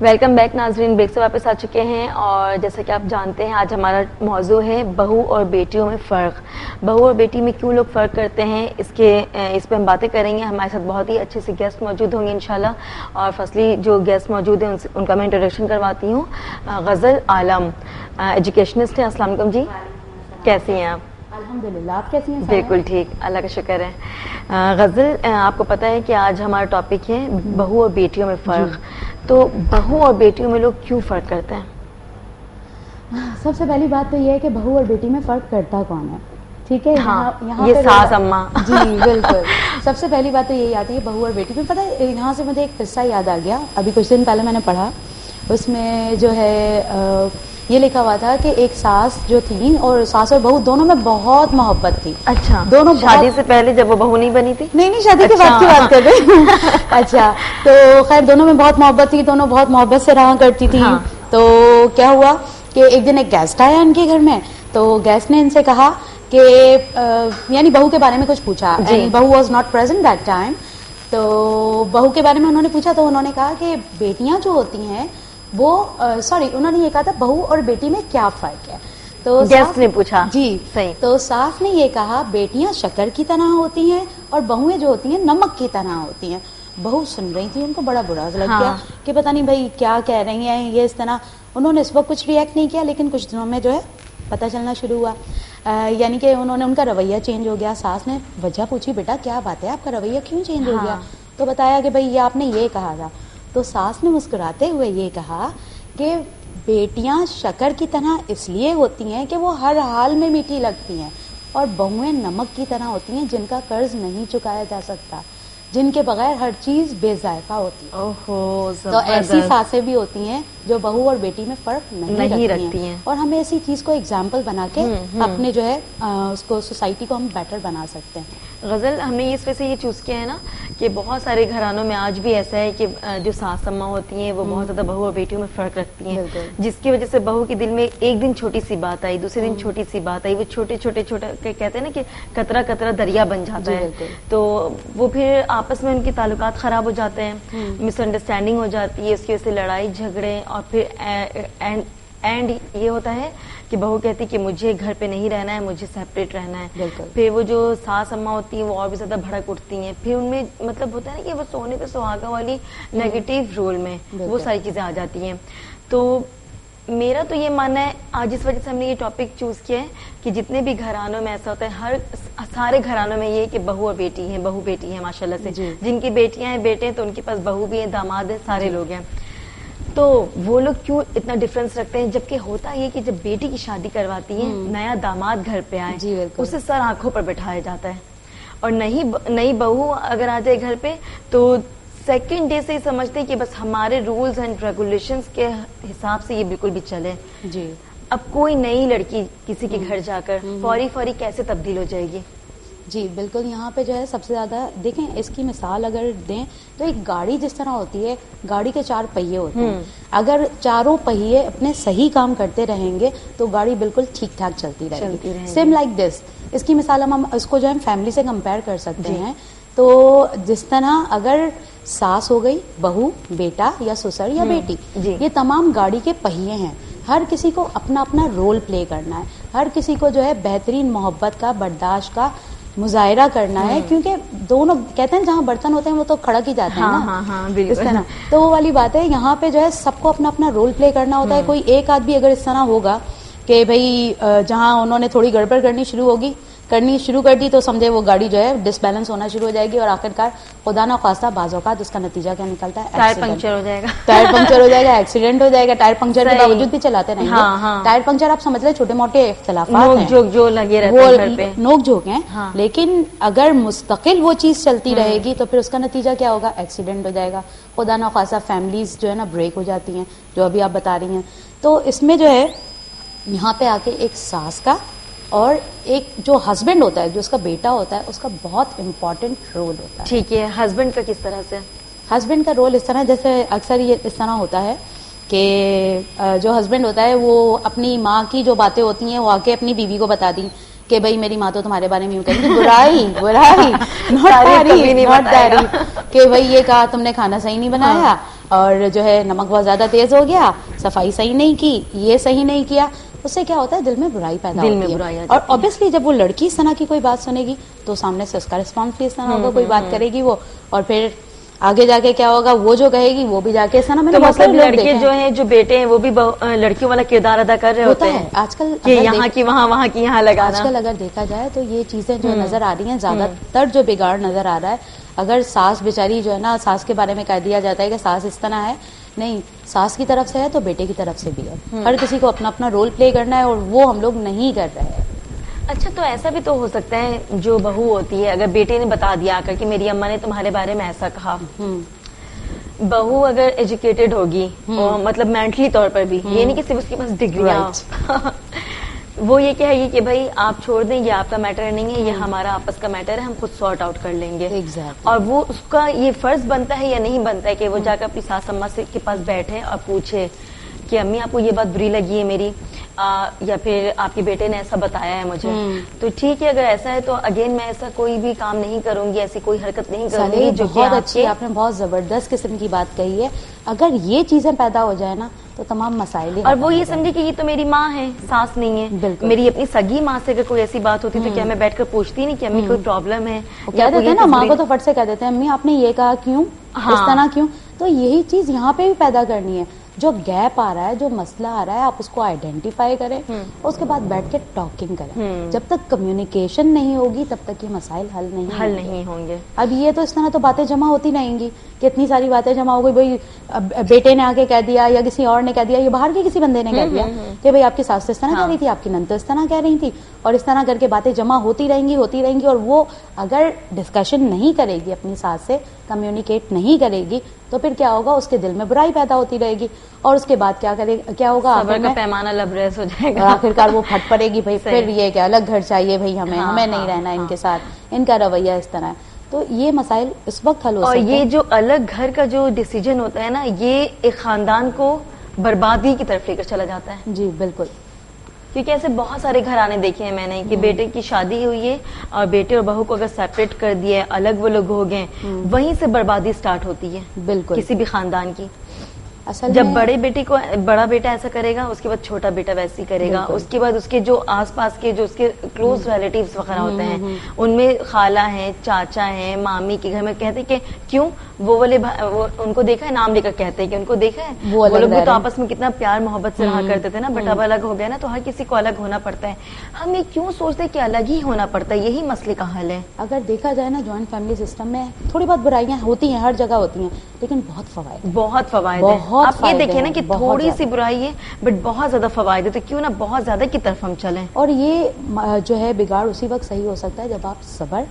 Welcome back ناظرین، break سے واپس آ چکے ہیں اور جیسا کہ آپ جانتے ہیں آج ہمارا موضوع ہے بہو اور بیٹیوں میں فرق. بہو اور بیٹی میں کیوں لوگ فرق کرتے ہیں اس پہ ہم باتیں کریں گے. ہمارے ساتھ بہت ہی اچھے سے گیسٹ موجود ہوں گے انشاءاللہ. اور فرسٹلی جو گیسٹ موجود ہیں ان کا میں انٹروڈکشن کرواتی ہوں. غزل عالم ایجوکیشنسٹ ہیں. السلام علیکم جی، کیسی ہیں آپ؟ الحمدللہ، آپ کیسی ہیں؟ بالکل ٹھیک، اللہ کا شکر ہے. غزل، آپ کو پتہ ہے کہ آج ہمارا ٹاپک ہے بہو اور بیٹیوں میں فرق. تو بہو اور بیٹیوں میں لوگ کیوں فرق کرتے ہیں؟ سب سے پہلی بات تو یہ ہے کہ بہو اور بیٹی میں فرق کرتا کون ہے. ٹھیک ہے، یہاں یہ ساس اماں. جی بالکل. سب سے پہلی بات تو یہی آتی ہے بہو اور بیٹی میں. پتہ ہے یہاں سے مجھے ایک قصہ یاد آ گیا. ابھی کچھ دن پہلے میں نے پڑھا، اس میں جو ہے یہ لکھا ہوا تھا کہ ایک ساس جو تھی اور ساس اور بہو دونوں میں بہت محبت تھی. اچھا، دونوں شادی سے پہلے جب وہ بہو نہیں بنی تھی؟ نہیں شادی کے بعد کی بات کر رہے ہیں. اچھا، تو خیر دونوں میں بہت محبت تھی، دونوں بہت محبت سے رہا کرتی تھی. تو کیا ہوا کہ ایک دن ایک گیسٹ آیا ان کے گھر میں. تو گیسٹ نے ان سے کہا کہ یعنی بہو کے بارے میں کچھ پوچھا. بہو was not present that time. تو بہو کے بارے میں انہوں نے پوچھا تو انہوں نے کہا کہ بیٹیاں جو ہوتی ہیں وہ انہوں نے یہ کہا تھا بہو اور بیٹی میں کیا فرق ہے. تو گیسٹ نے پوچھا. جی صحیح. تو صاف نے یہ کہا بیٹیاں شکر کی طرح ہوتی ہیں اور بہویں جو ہوتی ہیں نمک کی طرح ہوتی ہیں. بہو سن رہی تھی، ان کو بڑا برا لگ گیا کہ پتہ نہیں بھائی کیا کہہ رہی ہیں یہ اس طرح. انہوں نے اس وقت کچھ ریئیکٹ نہیں کیا، لیکن کچھ دنوں میں جو ہے پتہ چلنا شروع ہوا. یعنی کہ ان کا رویہ چینج ہو گیا. ساس نے وجہ پوچھی بیٹا کیا بات ہے، آپ کا رویہ کیوں چینج ہو گیا؟ تو بتایا کہ بھائی یہ آپ نے یہ کہا تھا. تو ساس نے مسکراتے ہوئے یہ کہا کہ بیٹیاں شکر کی طرح اس لیے ہوتی ہیں کہ وہ ہر حال میں میٹھی لگتی ہیں، اور بہویں نمک کی طرح ہوتی ہیں جن کا قرض نہیں چکایا جا سکتا، جن کے بغیر ہر چیز بے ذائقہ ہوتی ہے. تو ایسی ساسیں بھی ہوتی ہیں جو بہو اور بیٹی میں فرق نہیں رکھتی ہیں. اور ہمیں ایسی چیز کو ایگزامپل بنا کے اپنے جو ہے اس کو سوسائٹی کو ہم بیٹر بنا سکتے ہیں. غزل، ہم نے اس وجہ سے یہ چوز کیا ہے نا کہ بہت سارے گھرانوں میں آج بھی ایسا ہے کہ جو ساس اماں ہوتی ہیں وہ بہت زیادہ بہو اور بیٹیوں میں فرق رکھتی ہیں، جس کی وجہ سے بہو کے دل میں ایک دن چھوٹی سی بات آئی، دوسرے دن چھوٹی سی بات آئی، وہ چھوٹے کہتے ہیں نا کہ قطرہ قطرہ دریا بن جاتا ہے. تو وہ پھر آپس میں ان کے تعلقات خراب ہو جاتے ہیں، مس انڈرسٹینڈنگ ہو جاتی ہے، اس کی وجہ سے لڑائی جھگڑے. اور پھر اینڈ یہ ہوتا ہے کہ بہو کہتی کہ مجھے گھر پہ نہیں رہنا ہے، مجھے سیپریٹ رہنا ہے. پھر وہ جو ساس اماں ہوتی ہیں وہ اور بھی زیادہ بھڑک اٹھتی ہیں. پھر ان میں مطلب ہوتا ہے نا کہ وہ سونے پہ سہاگا والی نیگیٹو رول میں وہ ساری چیزیں آ جاتی ہیں. تو میرا تو یہ ماننا ہے آج اس وجہ سے ہم نے یہ ٹاپک چوز کیا ہے کہ جتنے بھی گھرانوں میں ایسا ہوتا ہے، سارے گھرانوں میں یہ کہ بہو اور بیٹی ہیں، بہو بیٹی ہیں ماشاءاللہ سے. جن کی بیٹیاں ہیں بیٹے ہیں تو ان کے پاس بہو بھی ہیں، داماد ہیں، سارے لوگ ہیں. تو وہ لوگ کیوں اتنا ڈفرینس رکھتے ہیں؟ جبکہ ہوتا یہ کہ جب بیٹی کی شادی کرواتی ہیں، نیا داماد گھر پہ آئے اسے سر آنکھوں پر بٹھایا جاتا ہے، اور نئی بہو اگر آ جائے گھر پہ تو سیکنڈ ڈے سے ہی سمجھتے ہیں کہ بس ہمارے رولز اینڈ ریگولیشنز کے حساب سے یہ بالکل بھی چلے. اب کوئی نئی لڑکی کسی کے گھر جا کر فوری کیسے تبدیل ہو جائے گی؟ جی بالکل. یہاں پہ جو ہے سب سے زیادہ دیکھیں، اس کی مثال اگر دیں تو ایک گاڑی جس طرح ہوتی ہے، گاڑی کے 4 پہیے ہوتے ہیں. اگر چاروں پہیے اپنے صحیح کام کرتے رہیں گے تو گاڑی بالکل ٹھیک ٹھاک چلتی رہے گی. Same like this. اس کی مثال ہم اس کو جو ہے فیملی سے کمپیئر کر سکتے ہیں. تو جس طرح اگر ساس ہو گئی، بہو، بیٹا یا سسر یا بیٹی، یہ تمام گاڑی کے پہیے ہیں. ہر کسی کو اپنا اپنا رول پلے کرنا ہے. ہر کسی کو جو ہے بہترین محبت کا، برداشت کا مظاہرہ کرنا ہے. کیونکہ دونوں کہتے ہیں جہاں برتن ہوتے ہیں وہ تو کھڑک ہی جاتے ہیں نا، اس طرح. تو وہ والی بات ہے، یہاں پہ جو ہے سب کو اپنا اپنا رول پلے کرنا ہوتا ہے. کوئی ایک آدمی اگر اس طرح ہوگا کہ بھئی جہاں انہوں نے تھوڑی گڑبڑ کرنی شروع کر دی تو سمجھے وہ گاڑی جو ہے ڈس بیلنس ہونا شروع ہو جائے گی، اور آخرکار خدا نہ خواستہ بعض اوقات اس کا نتیجہ کیا نکلتا ہے؟ ٹائر پنکچر ہو جائے گا. ایکسیڈنٹ ہو جائے گا. ٹائر پنکچر کے باوجود بھی چلاتے رہیں گے. ٹائر پنکچر آپ سمجھ لیں چھوٹے موٹے اختلافات ہیں جو لگے رہتے ہیں، نوک جھوک ہیں. لیکن اگر مستقل وہ چیز چلتی رہے گی تو پھر اس کا نتیجہ کیا ہوگا؟ ایکسیڈنٹ ہو جائے گا. خدا نہ خواستہ فیملیز جو ہے نا بریک ہو جاتی ہیں، جو ابھی آپ بتا رہی ہیں. تو اس میں جو ہے یہاں پہ آ کے ایک ساس کا اور ایک جو ہسبینڈ ہوتا ہے، جو اس کا بیٹا ہوتا ہے، اس کا بہت امپورٹنٹ رول ہوتا ہے. ٹھیک ہے، ہسبینڈ کا کس طرح سے؟ ہسبینڈ کا رول اس طرح، جیسے اکثر یہ اس طرح ہوتا ہے کہ جو ہسبینڈ ہوتا ہے وہ اپنی ماں کی جو باتیں ہوتی ہیں وہ آ کے اپنی بیوی کو بتا دی کہ بھائی میری ماں تو تمہارے بارے میں یوں کہیں گی، برائی نوٹ تعریف کہ بھائی یہ کہا تم نے کھانا صحیح نہیں بنایا، اور جو ہے نمک بہت زیادہ تیز ہو گیا, صفائی صحیح نہیں کی, یہ صحیح نہیں کیا, اس سے کیا ہوتا ہے دل میں برائی پیدا ہوتی ہے. اور obviously جب وہ لڑکی اس طرح کی کوئی بات سنے گی تو سامنے سے اس کا رسپانس بھی اس طرح ہوگا, کوئی بات کرے گی وہ, اور پھر آگے جا کے کیا ہوگا, وہ جو کہے گی وہ بھی جا کے اس طرح. میں نے مطلب لڑکے جو ہیں, جو بیٹے ہیں, وہ بھی لڑکیوں والا کردار ادا کر رہے ہوتے ہیں آج کل, کہ یہاں کی وہاں, وہاں کی یہاں لگانا. آج کل اگر دیکھا جائے تو یہ چیزیں جو نظر آ رہی ہیں, زیادہ تر جو بگاڑ نظر آ رہا ہے, اگر ساس بیچاری جو ہے نا, ساس کے بارے میں کہہ دیا جاتا ہے کہ ساس اس طرح ہے, نہیں, ساس کی طرف سے ہے تو بیٹے کی طرف سے بھی ہے. ہر کسی کو اپنا اپنا رول پلے کرنا ہے, اور وہ ہم لوگ نہیں کر رہے ہیں. اچھا, تو ایسا بھی تو ہو سکتا ہے جو بہو ہوتی ہے, اگر بیٹے نے بتا دیا کر کہ میری اماں نے تمہارے بارے میں ایسا کہا, بہو اگر ایجوکیٹڈ ہوگی, مطلب مینٹلی طور پر بھی, یہ نہیں کہ صرف اس کے پاس ڈگریاں, وہ یہ کہے گی کہ بھائی آپ چھوڑ دیں, یہ آپ کا میٹر نہیں ہے, یہ ہمارا آپس کا میٹر ہے, ہم خود سارٹ آؤٹ کر لیں گے. اور وہ اس کا یہ فرض بنتا ہے یا نہیں بنتا ہے کہ وہ جا کر اپنی ساس اماں کے پاس بیٹھے اور پوچھے کہ امی آپ کو یہ بات بری لگی ہے میری, یا پھر آپ کے بیٹے نے ایسا بتایا ہے مجھے, تو ٹھیک ہے, اگر ایسا ہے تو اگین میں ایسا کوئی بھی کام نہیں کروں گی, ایسی کوئی حرکت نہیں کروں گی. جو بہت اچھی, آپ نے بہت زبردست قسم کی بات کہی ہے. اگر یہ چیزیں پیدا ہو جائے نا تو تمام مسائل, اور وہ یہ سمجھے کہ یہ تو میری ماں ہے, ساس نہیں ہے. میری اپنی سگی ماں سے اگر کوئی ایسی بات ہوتی تو کیا میں بیٹھ کر پوچھتی نہیں کہ امی کوئی پرابلم ہے, کہہ دیتے ہیں نا ماں کو, تو فٹ سے کہہ دیتے ہیں امی آپ نے یہ کہا کیوں, اس طرح کیوں. تو یہی چیز یہاں پہ بھی پیدا کرنی ہے. جو گیپ آ رہا ہے, جو مسئلہ آ رہا ہے, آپ اس کو آئیڈینٹیفائی کریں, اور اس کے بعد بیٹھ کے ٹاکنگ کریں. جب تک کمیونیکیشن نہیں ہوگی تب تک یہ مسائل حل نہیں ہوں گے. اب یہ تو اس طرح تو باتیں جمع ہوتی رہیں گی کہ اتنی ساری باتیں جمع ہو گئی, بھائی بیٹے نے آ کے کہہ دیا یا کسی اور نے کہہ دیا, یا باہر کے کسی بندے نے کہہ دیا کہ بھائی آپ کی ساس اس طرح کہہ رہی تھی, آپ کی نند اس طرح کہہ رہی تھی, اور اس طرح کر کے باتیں جمع ہوتی رہیں گی. اور وہ اگر ڈسکشن نہیں کرے گی, اپنی ساس سے کمیونیکیٹ نہیں کرے گی, تو پھر کیا ہوگا, اس کے دل میں برائی پیدا ہوتی رہے گی, اور اس کے بعد کیا ہوگا, صبر کا پیمانہ لبریز ہو جائے گا, آخرکار وہ پھٹ پڑے گی, بھائی پھر یہ کہ الگ گھر چاہیے بھائی ہمیں نہیں رہنا ان کے ساتھ, ان کا رویہ اس طرح ہے. تو یہ مسائل اس وقت حل ہو سکتے ہیں. اور یہ جو الگ گھر کا جو ڈیسیجن ہوتا ہے نا, یہ ایک خاندان کو بربادی کی طرف لے کر چلا جاتا ہے. جی بالکل, کیونکہ ایسے بہت سارے گھرانے دیکھے ہیں میں نے کہ بیٹے کی شادی ہوئی ہے اور بیٹے اور بہو کو اگر سیپریٹ کر دیا ہے, الگ وہ لوگ ہو گئے, وہیں سے بربادی سٹارٹ ہوتی ہے بالکل کسی بھی خاندان کی. اصل جب بڑے بیٹے کو بڑا بیٹا ایسا کرے گا, اس کے بعد چھوٹا بیٹا ویسے ہی کرے گا, اس کے بعد اس کے جو آس پاس کے جو اس کے کلوز ریلیٹیوز وغیرہ ہوتے ہیں, ان میں خالہ ہیں, چاچا ہیں, مامی کے گھر میں کہتے کہ کیوں وہ والے ان کو دیکھا ہے, نام لے کر کہتے ہیں کہ ان کو دیکھا ہے, وہ لوگ بھی تو آپس میں کتنا پیار محبت سے رہا کرتے تھے نا, بٹ اب الگ ہو گیا نا, تو ہر کسی کو الگ ہونا پڑتا ہے. ہم یہ کیوں سوچتے ہیں کہ الگ ہی ہونا پڑتا ہے, یہی مسئلے کا حل ہے. اگر دیکھا جائے نا, جوائنٹ فیملی سسٹم میں تھوڑی بہت برائیاں ہوتی ہیں, ہر جگہ ہوتی ہیں, لیکن بہت فوائد ہیں. آپ یہ دیکھیں نا کہ تھوڑی سی برائی ہے بٹ بہت زیادہ فوائد ہے, تو کیوں نہ بہت زیادہ کی طرف ہم چلیں. اور یہ جو ہے بگاڑ اسی وقت صحیح ہو سکتا ہے جب آپ صبر,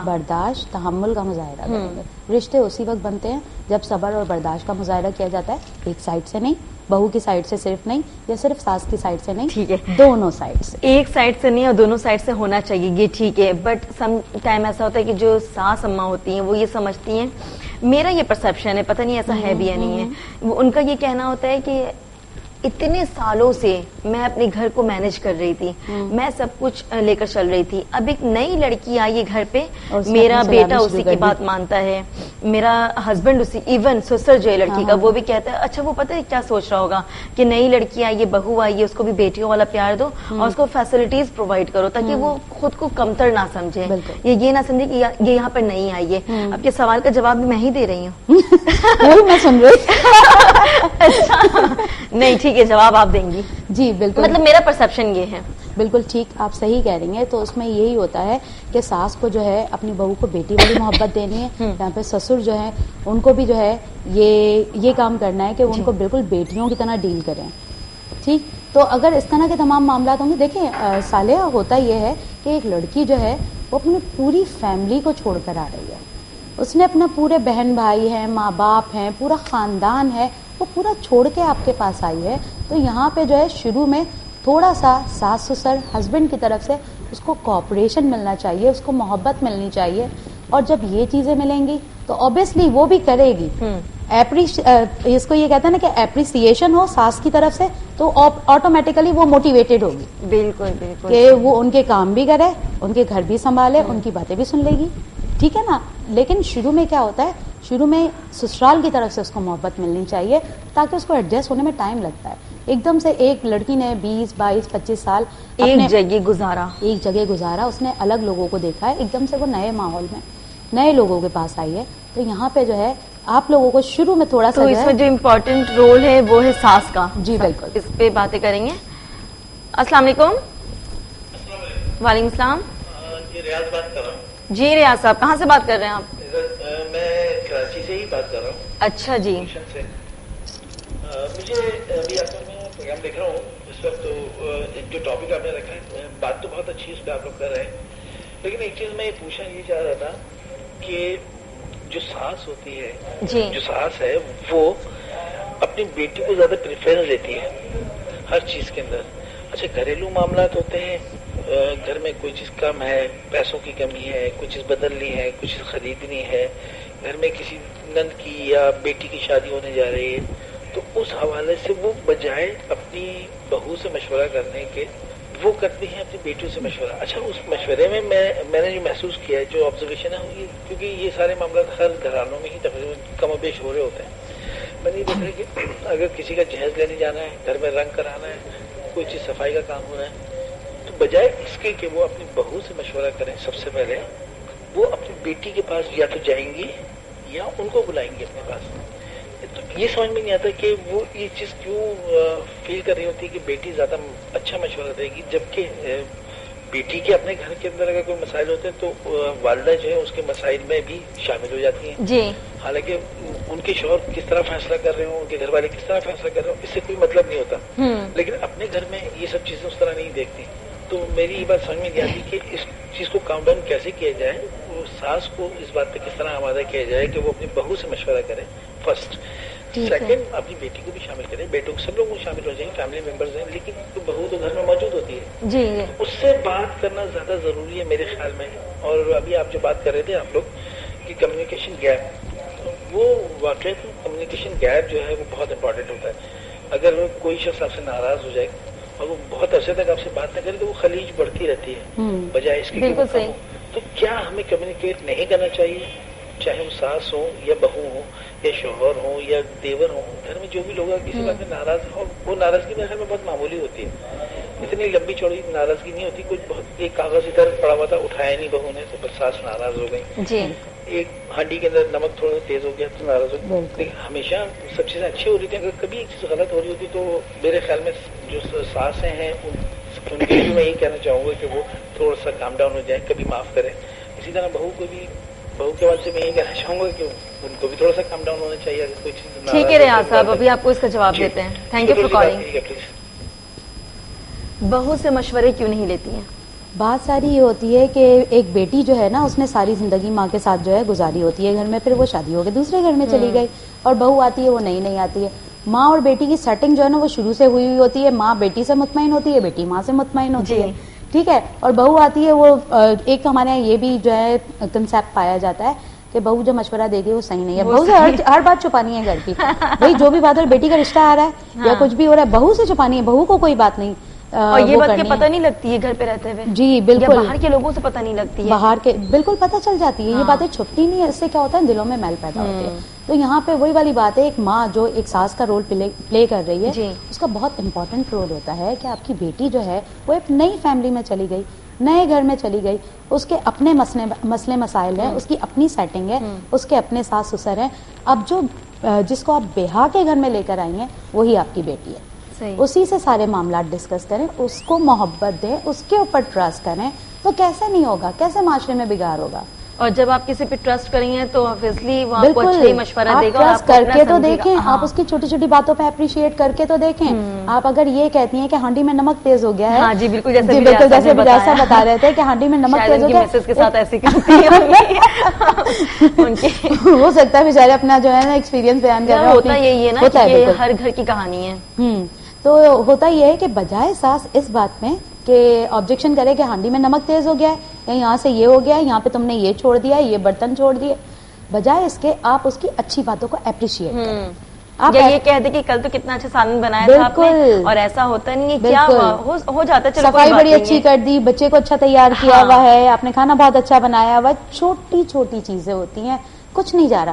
برداشت, تحمل کا مظاہرہ کریں گے. رشتے اسی وقت بنتے ہیں جب صبر اور برداشت کا مظاہرہ کیا جاتا ہے, ایک سائڈ سے نہیں, بہو کی سائڈ سے صرف نہیں, یا صرف ساس کی سائڈ سے نہیں, ٹھیک ہے, دونوں سائڈ سے, ایک سائڈ سے نہیں اور دونوں سائڈ سے ہونا چاہیے, یہ ٹھیک ہے. بٹ سم ٹائم ایسا ہوتا ہے کہ جو ساس اماں ہوتی ہیں وہ یہ سمجھتی ہیں, میرا یہ پرسپشن ہے, پتہ نہیں ایسا ہے بھی یا نہیں ہے, ان کا یہ کہنا ہوتا ہے کہ اتنے سالوں سے میں اپنے گھر کو مینج کر رہی تھی, میں سب کچھ لے کر چل رہی تھی, اب ایک نئی لڑکی آئی ہے گھر پہ, میرا بیٹا اسی کی بات مانتا ہے, میرا ہسبینڈ اسی, ایون سسر جو ہے لڑکی کا وہ بھی کہتا ہے. اچھا وہ پتہ ہے کیا سوچ رہا ہوگا کہ نئی لڑکی آئی ہے, بہو آئی ہے, اس کو بھی بیٹیوں والا پیار دو اور اس کو فیسلٹیز پرووائڈ کرو تاکہ وہ خود کو کمتر نہ سمجھے, یہ نہ سمجھے کہ یہ یہاں پر نہیں آئی ہے. اب کے سوال کا جواب بھی میں ہی دے رہی ہوں, میں سن رہی. اچھا نہیں ٹھیک ہے, جواب آپ دیں گی. جی بالکل, مطلب میرا پرسپشن یہ ہے. بالکل ٹھیک, آپ صحیح کہہ رہی ہیں. تو اس میں یہی ہوتا ہے کہ ساس کو جو ہے اپنی بہو کو بیٹی والی محبت دینی ہے, یہاں پہ سسر جو ہے ان کو بھی جو ہے یہ کام کرنا ہے کہ ان کو بالکل بیٹیوں کی طرح ڈیل کریں. ٹھیک, تو اگر اس طرح کے تمام معاملات ہوں گے, دیکھیں صالحہ ہوتا یہ ہے کہ ایک لڑکی جو ہے وہ اپنی پوری فیملی کو چھوڑ کر آ رہی ہے, اس نے اپنا پورے بہن بھائی ہیں, ماں باپ ہیں, پورا خاندان ہے, وہ پورا چھوڑ کے آپ کے پاس آئی ہے. تو یہاں پہ جو ہے شروع میں تھوڑا سا ساس سسر ہسبینڈ کی طرف سے اس کو کوآپریشن ملنا چاہیے, اس کو محبت ملنی چاہیے, اور جب یہ چیزیں ملیں گی تو اوبیسلی وہ بھی کرے گی. اس کو یہ کہتے ہیں نا کہ اپریسیشن ہو ساس کی طرف سے, تو آٹومیٹیکلی وہ موٹیویٹڈ ہوگی. بالکل بالکل, کہ وہ ان کے کام بھی کرے, ان کے گھر بھی سنبھالے, ان کی باتیں بھی سن لے گی. ٹھیک ہے نا. لیکن شروع میں کیا ہوتا ہے, شروع میں سسرال کی طرف سے اس کو محبت ملنی چاہیے تاکہ اس کو ایڈجسٹ ہونے میں ٹائم لگتا ہے. ایک دم سے ایک لڑکی نے 20 22 25 سال ایک جگہ گزارا, اس نے الگ لوگوں کو دیکھا ہے, ایک دم سے وہ نئے ماحول میں نئے لوگوں کے پاس آئی ہے. تو یہاں پہ جو ہے آپ لوگوں کو شروع میں تھوڑا سا اس میں جو امپورٹنٹ رول ہے وہ ہے ساس کا. جی بالکل, اس پہ باتیں کریں گے. السلام علیکم. وعلیکم السلام. ریاض بات کر رہا ہوں. جی ریاض صاحب, کہاں سے بات کر رہے ہیں آپ؟ میں کراچی سے ہی بات کر رہا ہوں. اچھا جی. مجھے ابھی آپ میں پروگرام دیکھ رہا ہوں اس وقت, تو جو ٹاپک آپ نے رکھا ہے بات تو بہت اچھی اس پہ آپ لوگ کر رہے ہیں, لیکن ایک چیز میں یہ پوچھنا یہ چاہ رہا تھا کہ جو ساس ہوتی ہے, جی, جو ساس ہے وہ اپنی بیٹی کو زیادہ پریفرنس دیتی ہے ہر چیز کے اندر. اچھا گھریلو معاملات ہوتے ہیں, گھر میں کوئی چیز کم ہے, پیسوں کی کمی ہے, کوئی چیز بدلنی ہے, کوئی چیز خریدنی ہے, گھر میں کسی نند کی یا بیٹی کی شادی ہونے جا رہی ہے, تو اس حوالے سے وہ بجائے اپنی بہو سے مشورہ کرنے کے وہ کرتی ہیں اپنی بیٹیوں سے مشورہ. اچھا اس مشورے میں میں نے جو محسوس کیا ہے, جو آبزرویشن ہے, کیونکہ یہ سارے معاملات ہر گھرانوں میں ہی تقریباً کم و بیش ہو رہے ہوتے ہیں. میں نے یہ دیکھا کہ اگر کسی کا جہیز لینے جانا ہے, گھر میں رنگ کرانا ہے, کوئی چیز صفائی کا کام ہو رہا ہے, تو بجائے اس کے کہ وہ اپنی بہو سے مشورہ کریں, سب سے پہلے وہ اپنی بیٹی کے پاس یا تو جائیں گی یا ان کو بلائیں گے اپنے پاس. تو یہ سمجھ میں نہیں آتا کہ وہ یہ چیز کیوں فیل کر رہی ہوتی ہے کہ بیٹی زیادہ اچھا مشورہ دے گی, جبکہ بیٹی کے اپنے گھر کے اندر اگر کوئی مسائل ہوتے ہیں تو والدہ جو ہے اس کے مسائل میں بھی شامل ہو جاتی ہیں. جی, حالانکہ ان کے شوہر کس طرح فیصلہ کر رہے ہوں, ان کے گھر والے کس طرح فیصلہ کر رہے ہوں, اس سے کوئی مطلب نہیں ہوتا. لیکن اپنے گھر میں یہ سب چیزیں اس طرح نہیں دیکھتی. تو میری یہ بات سمجھ میں نہیں آتی کہ اس چیز کو کام ڈاؤن کیسے کیا جائے, وہ ساس کو اس بات پہ کس طرح آمادہ کیا جائے کہ وہ اپنی بہو سے مشورہ کرے فرسٹ. سیکنڈ, اپنی بیٹی کو بھی شامل کرے, بیٹوں کو, سب لوگوں کو شامل ہو جائیں, فیملی ممبرز ہیں, لیکن بہو تو گھر میں موجود ہوتی ہے. جی, اس سے بات کرنا زیادہ ضروری ہے میرے خیال میں. اور ابھی آپ جو بات کر رہے تھے آپ لوگ کہ کمیونیکیشن گیپ, وہ واقعی کمیونیکیشن گیپ جو ہے وہ بہت امپورٹنٹ ہوتا ہے. اگر کوئی شخص آپ سے ناراض ہو جائے اور وہ بہت عرصے تک آپ سے بات نہ کرے تو وہ خلیج بڑھتی رہتی ہے بجائے اس کے. بالکل صحیح. تو کیا ہمیں کمیونیکیٹ نہیں کرنا چاہیے, چاہے وہ ساس ہو یا بہو ہو یا شوہر ہو یا دیور ہو, گھر میں جو بھی لوگ کسی بات میں ناراض ہو, وہ ناراضگی میرے خیال میں بہت معمولی ہوتی ہے, اتنی لمبی چوڑی ناراضگی نہیں ہوتی. کچھ بہت ایک کاغذ ادھر پڑا ہوا تھا, اٹھایا نہیں بہو نے, تو بس ساس ناراض ہو گئی. جی, ایک ہانڈی کے اندر نمک تھوڑا سا تیز ہو گیا تو ناراض ہو گئی. لیکن ہمیشہ سب چیزیں اچھی ہو رہی تھیں, اگر کبھی ایک چیز غلط ہو رہی ہوتی تو میرے خیال میں جو ساسیں ہیں ان کے لیے میں یہی کہنا چاہوں گا کہ وہ تھوڑا سا کام ڈاؤن ہو جائے, کبھی معاف کریں. اسی طرح بہو کو بھی, بہو کے بعد سے میں یہ کہنا چاہوں گا کہ ان کو بھی تھوڑا سا کام ڈاؤن ہونا چاہیے. اگر کوئی چیز ٹھیک ہے ریاض صاحب, ابھی آپ کو اس کا جواب دیتے ہیں. Thank you for calling. بہو سے مشورے کیوں نہیں لیتی ہیں؟ بات ساری یہ ہوتی ہے کہ ایک بیٹی جو ہے نا, اس نے ساری زندگی ماں کے ساتھ جو ہے گزاری ہوتی ہے گھر میں, پھر وہ شادی ہو کے دوسرے گھر میں چلی گئی, اور بہو آتی ہے وہ نہیں آتی ہے. ماں اور بیٹی کی سیٹنگ جو ہے نا وہ شروع سے ہوئی ہوتی ہے, ماں بیٹی سے مطمئن ہوتی ہے, بیٹی ماں سے مطمئن ہوتی ہے. ٹھیک ہے, اور بہو آتی ہے, وہ ایک ہمارے یہاں یہ بھی جو ہے کنسیپٹ پایا جاتا ہے کہ بہو جو مشورہ دے گی وہ صحیح نہیں ہے. بہو سے ہر بات چھپانی ہے گھر کی. بھائی جو بھی بات ہے, بیٹی کا رشتہ آ رہا ہے یا کچھ بھی ہو رہا ہے, بہو سے چھپانی ہے, بہو کو کوئی بات نہیں. اور یہ بات کہ پتہ نہیں لگتی ہے گھر پہ رہتے ہوئے. جی بالکل, باہر کے لوگوں سے پتہ نہیں لگتی ہے, باہر کے بالکل پتہ چل جاتی ہے. یہ باتیں چھپتی نہیں ہے, اس سے کیا ہوتا ہے دلوں میں میل پیدا ہوتی ہے. تو یہاں پہ وہی والی بات ہے, ایک ماں جو ایک ساس کا رول پلے کر رہی ہے, اس کا بہت امپورٹنٹ رول ہوتا ہے کہ آپ کی بیٹی جو ہے وہ ایک نئی فیملی میں چلی گئی, نئے گھر میں چلی گئی, اس کے اپنے مسئلے مسائل ہیں, اس کی اپنی سیٹنگ ہے, اس کے اپنے ساس سسر ہیں. اب جو جس کو آپ بیہا کے گھر میں لے کر آئی ہیں وہی آپ کی بیٹی ہے. اسی سے سارے معاملات ڈسکس کریں, اس کو محبت دیں, اس کے اوپر ٹرسٹ کریں, تو کیسے نہیں ہوگا, کیسے معاشرے میں بگاڑ ہوگا. اور جب آپ کسی پہ ٹرسٹ کریں گے تو obviously وہ آپ کو اچھا ہی مشورہ دے گا. ٹرسٹ کر کے تو دیکھیں, آپ اس کی چھوٹی چھوٹی باتوں پہ اپریشیٹ کر کے تو دیکھیں. آپ اگر یہ کہتی ہیں کہ ہانڈی میں نمک تیز ہو گیا ہے, ہاں جی بالکل, جیسے جیسا بتا رہے تھے کہ ہانڈی میں نمک تیز ہو گیا, میسج کے ساتھ ایسی کرتی ہے, ہو سکتا ہے بیچارے اپنا جو ہے نا ایکسپیرینس بیان کر رہے ہیں. ہوتا یہی ہے نا کہ ہر گھر کی کہانی ہے. تو ہوتا یہ ہے کہ بجائے ساس اس بات میں کہ آبجیکشن کرے کہ ہانڈی میں نمک تیز ہو گیا ہے, یا یہاں سے یہ ہو گیا ہے, یہاں پہ تم نے یہ چھوڑ دیا, یہ برتن چھوڑ دیے, بجائے اس کے آپ اس کی اچھی باتوں کو اپریشیٹ کریں. آپ یہ کہہ دیں کہ کل تو کتنا اچھا سالن بنایا تھا آپ نے, اور ایسا ہوتا نہیں ہے, کیا ہو جاتا ہے, صفائی بڑی اچھی کر دی, بچے کو اچھا تیار کیا ہوا ہے, آپ نے کھانا بہت اچھا بنایا ہوا. چھوٹی چھوٹی چیزیں ہوتی ہیں, کچھ نہیں جا رہا.